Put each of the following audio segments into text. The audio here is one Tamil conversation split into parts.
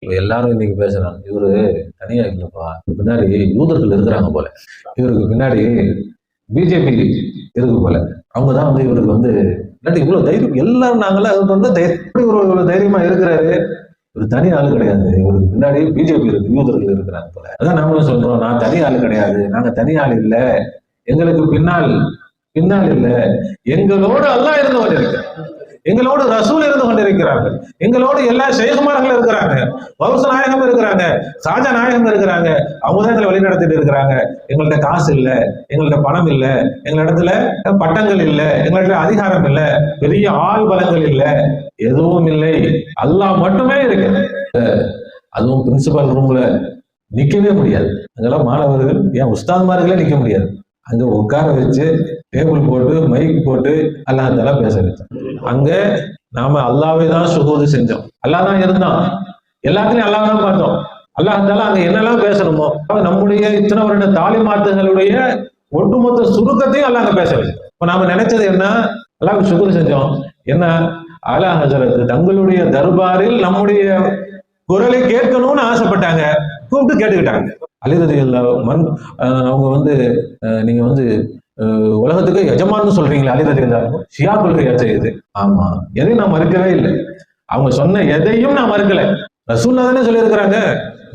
எல்லாரும் இன்னைக்கு பேசுறாங்க, இவரு தனியா இல்லப்பா, பின்னாடி யூதர்கள் இருக்கிறாங்க போல, இவருக்கு பின்னாடி பிஜேபி இருக்கு போல, அவங்கதான் வந்து இவருக்கு வந்து இல்லாட்டி இவ்வளவு தைரியம் எல்லாரும் நாங்களாம் அது வந்து எப்படி இவ்வளவு தைரியமா இருக்கிறாரு. ஒரு தனி ஆள் கிடையாது, இவருக்கு பின்னாடி பிஜேபி இருக்கு, யூதர்கள் இருக்கிறாங்க போல. அதான் நாமளும் சொல்றோம், நான் தனி ஆள் கிடையாது, நாங்க தனி ஆள் இல்ல, எங்களுக்கு பின்னால் பின்னால் இல்ல, எங்களோடு அல்லாஹ் இருந்து கொண்டிருக்கிறார், எங்களோடு ரசூல் இருந்து கொண்டிருக்கிறார்கள், எங்களோடு எல்லா ஷேகுமார்கள் இருக்கிறாங்க, வம்ச நாயகம் இருக்கிறாங்க, சாஜா நாயகம் இருக்கிறாங்க, அவங்க தான் எங்களை வழி நடத்திட்டு இருக்கிறாங்க. எங்கள்கிட்ட காசு இல்ல, எங்கள்கிட்ட பணம் இல்ல, எங்களிடத்துல பட்டங்கள் இல்ல, எங்கள்கிட்ட அதிகாரம் இல்ல, பெரிய ஆள் பலங்கள் இல்ல, எதுவும் இல்லை, அல்லாஹ் மட்டுமே இருக்கு. அதுவும் பிரின்சிபல் ரூம்ல நிக்கவே முடியாது, அங்கெல்லாம் மாணவர்கள் ஏன் உஸ்தாத்மார்களே நிக்க முடியாது, அங்க உட்கார வச்சு டேபிள் போட்டு மைக் போட்டு அல்லாஹ் தாலா பேச வச்சோம். அங்க நாம அல்லாவே தான் சுகூது செஞ்சோம், அல்லாஹ் தான் இருந்தான், எல்லாத்துலயும் அல்லாஹ் தான் பார்த்தோம். அல்லாஹ் தாலா அங்க என்னெல்லாம் பேசணுமோ நம்முடைய இத்தனை வருட தாலிமாத்துகளுடைய ஒட்டுமொத்த சுருக்கத்தையும் அல்லாஹ் பேச வச்சோம். இப்ப நாம நினைச்சது என்ன, அல்லாஹ் சுகூது செஞ்சோம், என்ன ஆலா ஹஸரத் தங்களுடைய தர்பாரில் நம்முடைய குரலை கேட்கணும்னு ஆசைப்பட்டாங்க, கூப்பிட்டு கேட்டுக்கிட்டாங்க. அலி ரலியல்லாஹு அவங்க வந்து நீங்க வந்து உலகத்துக்கு எஜமான்னு சொல்றீங்களா அலி ரலியல்லாஹு, ஷியா கொள்கையாச்சே இது. ஆமா, எதையும் நான் மறுக்கவே இல்லை, அவங்க சொன்ன எதையும் நான் மறுக்கல. ரசூலுல்லாஹ் தானே சொல்லியிருக்கிறாங்க,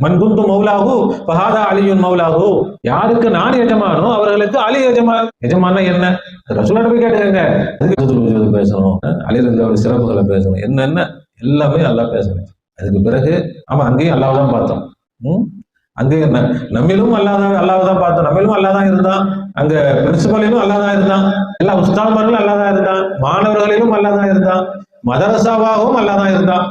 மன் குந்து மௌலாஹு ஃபஹாதா அலியுன் மௌலாஹு, யாருக்கு நான் எஜமானோ அவர்களுக்கு அலி எஜமான். எஜமானா என்ன, ரசூலுல்லாஹ் போய் கேட்டுக்கங்க. அதுக்கு பேசணும், அலி ரலியல்லாஹு சிறப்புகளை பேசணும், என்னென்ன எல்லாமே அல்லாஹ் பேசணும். அதுக்கு பிறகு ஆமா அங்கேயும் அல்லாஹ் தான் பார்த்தோம், அங்கேயும் நம்மிலும் அல்லாஹ் தான் பார்த்தோம், நம்மிலும் அல்லாஹ் தான் இருந்தான், அங்க பிரின்சிபலிலும் அல்லாஹ் தான் இருந்தான், எல்லா உஸ்தாத்மார்களும் அல்லாஹ் தான் இருந்தான், மாணவர்களிலும் அல்லாஹ் தான் இருந்தான், மதரசாவாகவும் அல்லாஹ் தான் இருந்தான்,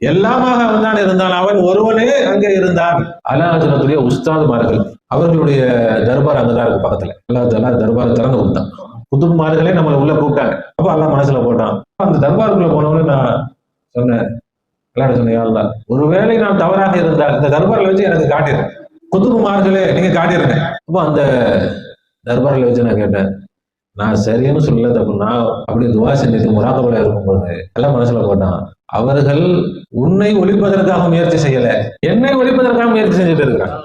எல்லாமாக அவன் தான் இருந்தான், அவன் ஒருவனே அங்கே இருந்தான். அல்லாஹ்வுடைய உஸ்தாத்மார்கள் அவர்களுடைய தர்பார் அங்கதான் இருக்கு பக்கத்துல, அல்லாஹ் தர்பாரை திறந்து கொடுத்தான், குதுப்மார்களே நம்மளை உள்ள கூப்பிட்டாங்க. அப்ப அல்லாஹ் மனசுல போட்டான். அந்த தர்பாருக்குள்ள போனவனே நான் சொன்னேன், சொன்னேன், ஒருவேளை நான் தவறாக இருந்தால் இந்த தர்பாரில் வச்சு எனக்கு காட்டிடுறேன், குதுபுமார்களே நீங்க காட்டிடுங்க. அப்போ அந்த தர்பாரில் வச்சு நான் கேட்டேன், நான் சரின்னு சொல்லல, தப்பு, நான் அப்படி துவா செஞ்சுட்டு முராக்கபல இருக்கும்போது எல்லாம் மனசுல போட்டான், அவர்கள் உன்னை ஒழிப்பதற்காக முயற்சி செய்யல, என்னை ஒழிப்பதற்காக முயற்சி செஞ்சுட்டு இருக்கிறான்.